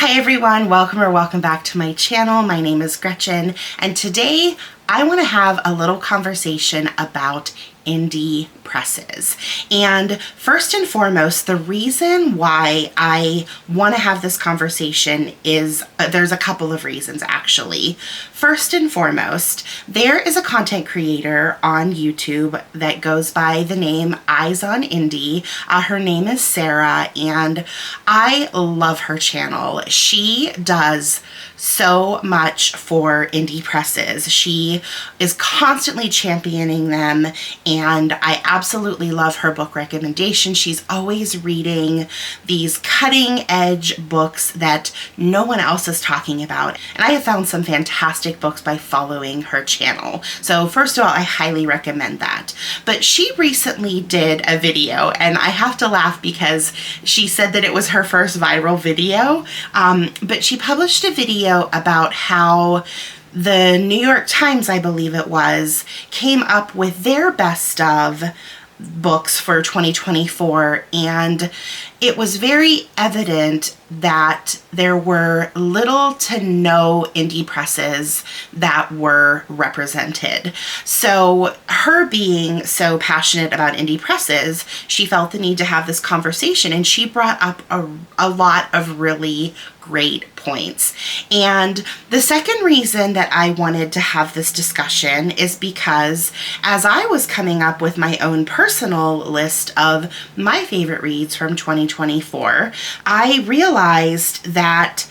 Hi everyone, welcome back to my channel. My name is Gretchen, and today I want to have a little conversation about indie presses. And first and foremost, the reason why I want to have this conversation is there's a couple of reasons actually. First and foremost, there is a content creator on YouTube that goes by the name Eyes on Indie. Her name is Sarah, and I love her channel. She does so much for indie presses. She is constantly championing them, and I absolutely love her book recommendation. She's always reading these cutting edge books that no one else is talking about, and I have found some fantastic books by following her channel. So first of all, I highly recommend that. But she recently did a video, and I have to laugh because she said that it was her first viral video, but she published a video about how the New York Times, I believe it was, came up with their best of books for 2024, and it was very evident that there were little to no indie presses that were represented. So her being so passionate about indie presses, she felt the need to have this conversation, and she brought up a lot of really great points. And the second reason that I wanted to have this discussion is because as I was coming up with my own personal list of my favorite reads from 2024, I realized that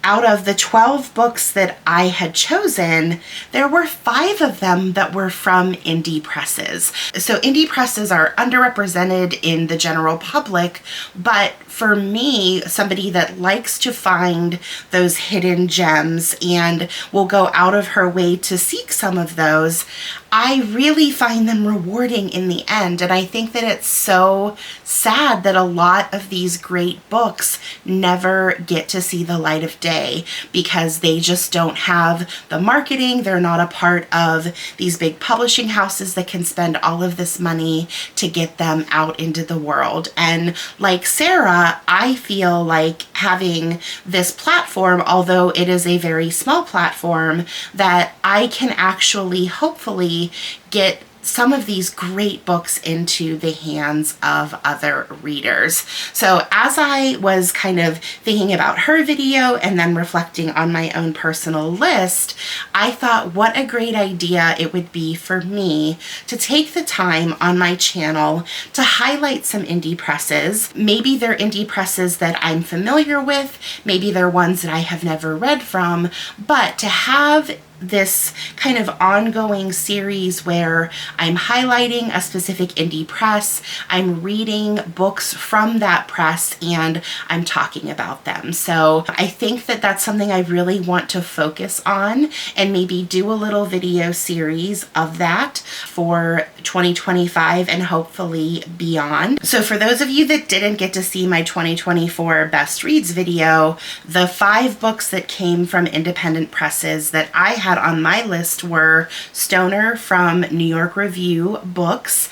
out of the 12 books that I had chosen, there were 5 of them that were from indie presses. So indie presses are underrepresented in the general public, but for me, somebody that likes to find those hidden gems and will go out of her way to seek some of those, I really find them rewarding in the end. And I think that it's so sad that a lot of these great books never get to see the light of day because they just don't have the marketing. They're not a part of these big publishing houses that can spend all of this money to get them out into the world. And like Sarah, I feel like having this platform, although it is a very small platform, that I can actually hopefully get some of these great books into the hands of other readers. So as I was kind of thinking about her video and then reflecting on my own personal list, I thought what a great idea it would be for me to take the time on my channel to highlight some indie presses. Maybe they're indie presses that I'm familiar with, maybe they're ones that I have never read from, but to have this kind of ongoing series where I'm highlighting a specific indie press, I'm reading books from that press, and I'm talking about them. So I think that that's something I really want to focus on and maybe do a little video series of that for 2025 and hopefully beyond. So for those of you that didn't get to see my 2024 Best Reads video, the 5 books that came from independent presses that I had on my list were Stoner from New York Review Books,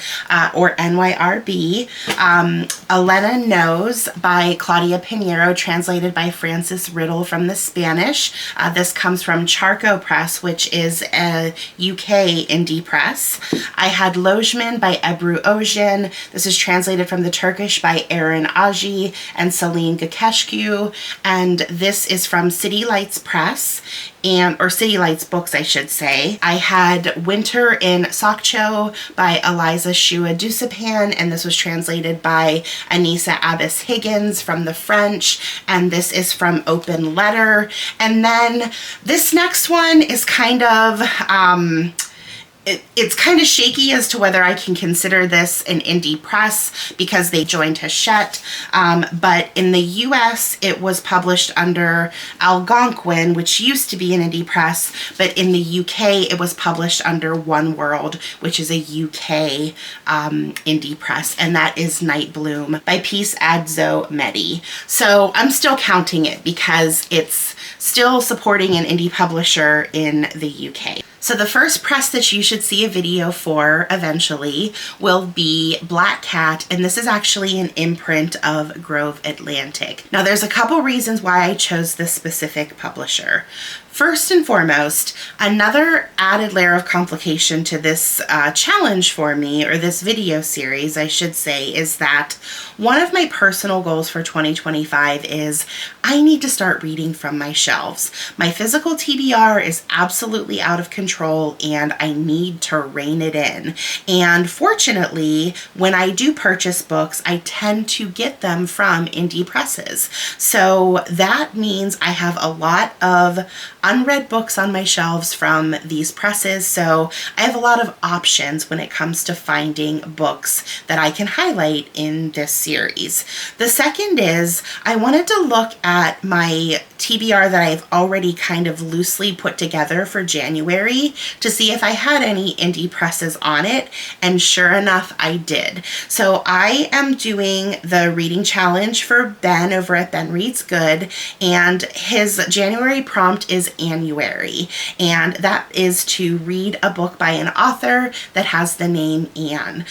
or NYRB, Elena Knows by Claudia Pinheiro, translated by Frances Riddle from the Spanish. This comes from Charco Press, which is a UK indie press. I had Lojman by Ebru Ojan. This is translated from the Turkish by Aaron Aji and Celine Gakeshku, and this is from City Lights Press, or City Lights Books, I should say. I had Winter in Sokcho by Eliza Shua Dusapan, and this was translated by Anissa Abbas Higgins from the French, and this is from Open Letter. And then this next one is kind of it's kind of shaky as to whether I can consider this an indie press because they joined Hachette, but in the US it was published under Algonquin, which used to be an indie press, but in the UK it was published under One World, which is a UK indie press, and that is Night Bloom by Peace Adzo Medi. So I'm still counting it because it's still supporting an indie publisher in the UK. So the first press that you should see a video for eventually will be Black Cat, and this is actually an imprint of Grove Atlantic. Now there's a couple reasons why I chose this specific publisher. First and foremost, another added layer of complication to this challenge for me, or this video series, I should say, is that one of my personal goals for 2025 is I need to start reading from my shelves. My physical TBR is absolutely out of control and I need to rein it in. And fortunately, when I do purchase books, I tend to get them from indie presses. So that means I have a lot of unread books on my shelves from these presses, so I have a lot of options when it comes to finding books that I can highlight in this series. The second is I wanted to look at my TBR that I've already kind of loosely put together for January to see if I had any indie presses on it, and sure enough I did. So I am doing the reading challenge for Ben over at Ben Reads Good, and his January prompt is Annuary, and that is to read a book by an author that has the name Anne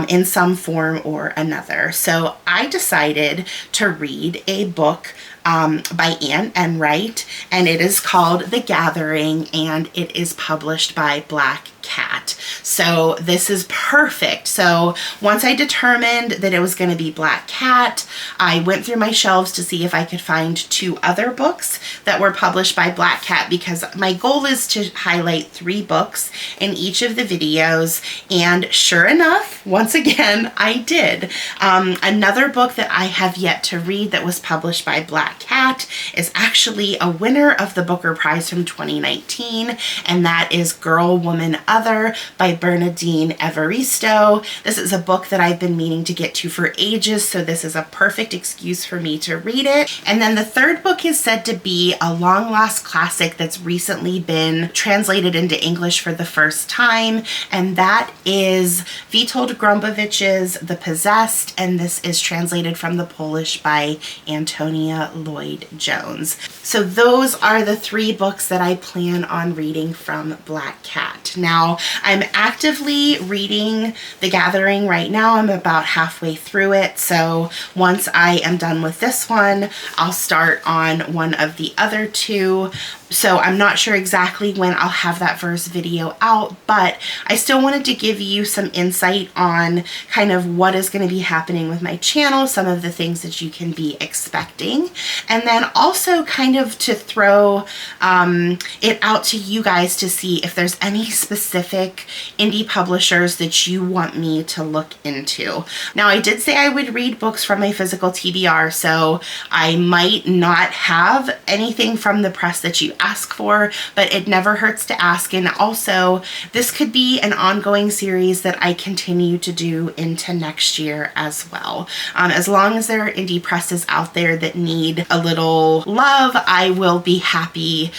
in some form or another. So I decided to read a book by Anne Enright, and it is called The Gathering, and it is published by Black Cat. So this is perfect. So once I determined that it was going to be Black Cat, I went through my shelves to see if I could find 2 other books that were published by Black Cat, because my goal is to highlight 3 books in each of the videos, and sure enough, once again, I did. Another book that I have yet to read that was published by Black Cat is actually a winner of the Booker Prize from 2019, and that is Girl, Woman, Other by Bernadine Evaristo. This is a book that I've been meaning to get to for ages, so this is a perfect excuse for me to read it. And then the third book is said to be a long lost classic that's recently been translated into English for the first time, and that is Witold Grombowicz's The Possessed, and this is translated from the Polish by Antonia Lloyd-Jones. So those are the 3 books that I plan on reading from Black Cat. Now, I'm actively reading The Gathering right now. I'm about halfway through it, so once I am done with this one, I'll start on one of the other 2. So I'm not sure exactly when I'll have that first video out, but I still wanted to give you some insight on kind of what is going to be happening with my channel, some of the things that you can be expecting, and then also kind of to throw it out to you guys to see if there's any specific indie publishers that you want me to look into. Now, I did say I would read books from my physical TBR, so I might not have anything from the press that you ask for, but it never hurts to ask. And also, this could be an ongoing series that I continue to do into next year as well. As long as there are indie presses out there that need a little love, I will be happy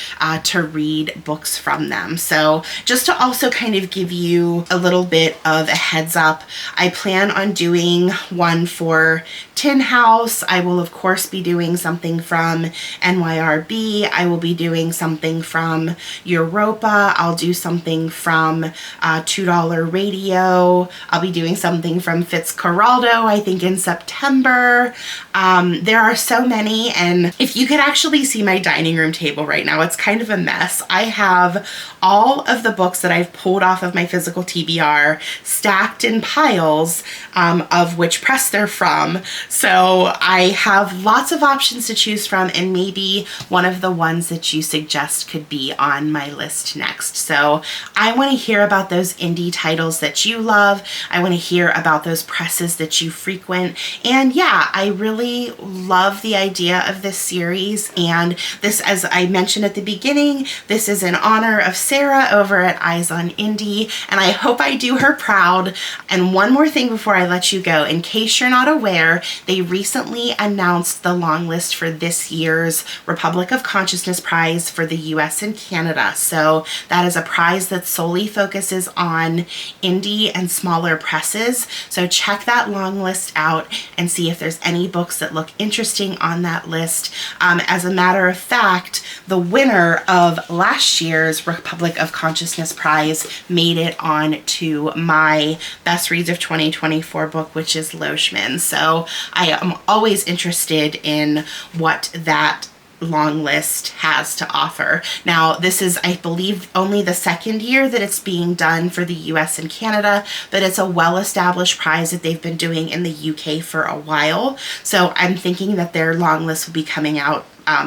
to read books from them. So just to also kind of give you a little bit of a heads up, I plan on doing one for Tin House. I will of course be doing something from NYRB. I will be doing something from Europa. I'll do something from $2 Radio. I'll be doing something from Fitzcarraldo, I think in September. There are so many, and if you could actually see my dining room table right now, it's kind of a mess. I have all of the books that I've pulled off of my physical TBR stacked in piles of which press they're from. So I have lots of options to choose from, and maybe one of the ones that you suggest could be on my list next. So I want to hear about those indie titles that you love. I want to hear about those presses that you frequent. And yeah, I really love the idea of this series. And this, as I mentioned at the beginning, this is in honor of Sarah over at Eyes on Indie, and I hope I do her proud. And one more thing before I let you go, in case you're not aware, they recently announced the long list for this year's Republic of Consciousness Prize for the US and Canada. So that is a prize that solely focuses on indie and smaller presses. So check that long list out and see if there's any books that look interesting on that list. As a matter of fact, the winner of last year's Republic of Consciousness Prize made it on to my Best Reads of 2024 book, which is Loishman. So I am always interested in what that long list has to offer. Now, this is, I believe, only the second year that it's being done for the US and Canada, but it's a well-established prize that they've been doing in the UK for a while. So I'm thinking that their long list will be coming out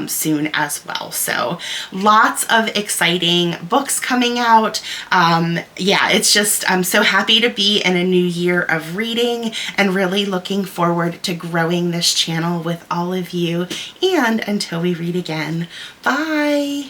soon as well. So lots of exciting books coming out. Yeah, it's just, I'm so happy to be in a new year of reading and really looking forward to growing this channel with all of you. And until we read again, bye.